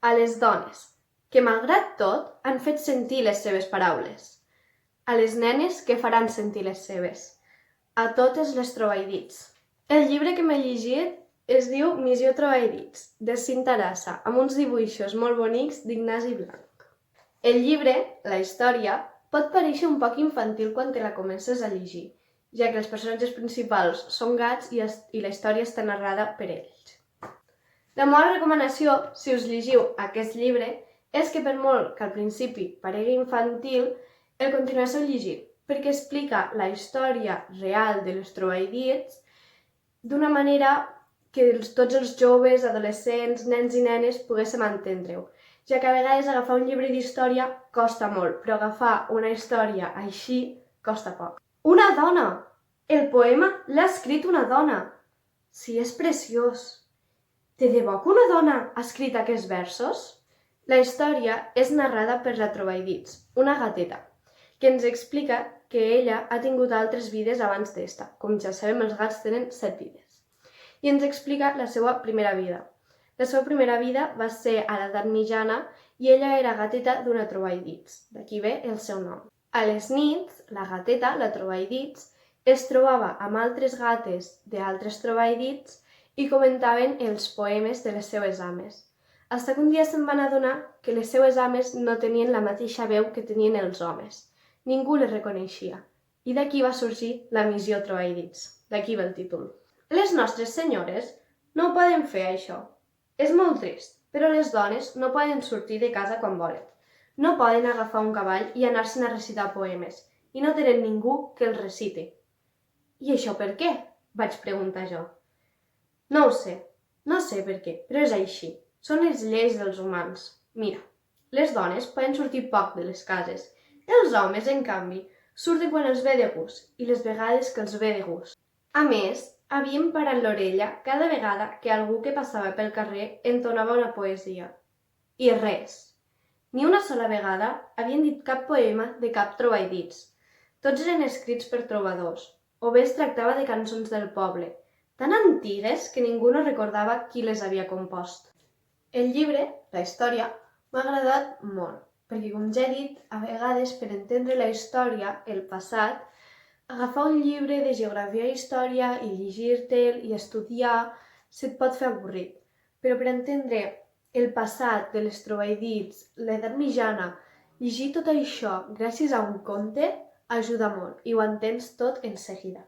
a les dones, que malgrat tot han fet sentir les seves paraules, a les nenes que faran sentir les seves, a totes les trobaidits. El llibre que m'he llegit es diu Missió Trobaidits, de Cinta Arassa, amb uns dibuixos molt bonics d'Ignasi Blanc. El llibre, la història, pot parèixer un poc infantil quan te la comences a llegir, ja que els personatges principals són gats i la història està narrada per ells. La meva recomanació, si us llegiu aquest llibre, és que per molt que al principi paregui infantil, el continuéssiu llegint, perquè explica la història real de les trobaidits d'una manera que tots els joves, adolescents, nens i nenes poguéssim entendre-ho, ja que a vegades agafar un llibre d'història costa molt, però agafar una història així costa poc. Una dona! El poema l'ha escrit una dona! Sí, és preciós! De debò que una dona ha escrit aquests versos? La història és narrada per la Trobaidits, una gateta, que ens explica que ella ha tingut altres vides abans d'esta. Com ja sabem, els gats tenen 7 vides. I ens explica la seva primera vida. La seva primera vida va ser a l'edat mitjana i ella era gateta d'una Trobaidits, d'aquí ve el seu nom. A les nits, la gateta, la Trobaidits, es trobava amb altres gates d'altres Trobaidits i comentaven els poemes de les seves ames. Fins que un dia se'n van adonar que les seves ames no tenien la mateixa veu que tenien els homes. Ningú les reconeixia. I d'aquí va sorgir la Missió Trobaidits. D'aquí ve el títol. Les nostres senyores no ho poden fer, això. És molt trist, però les dones no poden sortir de casa quan volen. No poden agafar un cavall i anar-se'n a recitar poemes, i no tenen ningú que els reciti. I això per què? Vaig preguntar jo. No ho sé, no sé per què, però és així. Són les lleis dels humans. Mira, les dones poden sortir poc de les cases. Els homes, en canvi, surten quan els ve de gust i les vegades que els ve de gust. A més, havíem parat l'orella cada vegada que algú que passava pel carrer entonava una poesia. I res. Ni una sola vegada havien dit cap poema de cap Trobaidits. Tots eren escrits per trobadors, o bé es tractava de cançons del poble, tan antigues que ningú no recordava qui les havia compost. El llibre, la història, m'ha agradat molt, perquè com ja he dit, a vegades per entendre la història, el passat, agafar un llibre de geografia i història i llegir-te'l i estudiar se't pot fer avorrit. Però per entendre el passat de les Trobaidits, l'edat mitjana, llegir tot això gràcies a un conte ajuda molt i ho entens tot en seguida.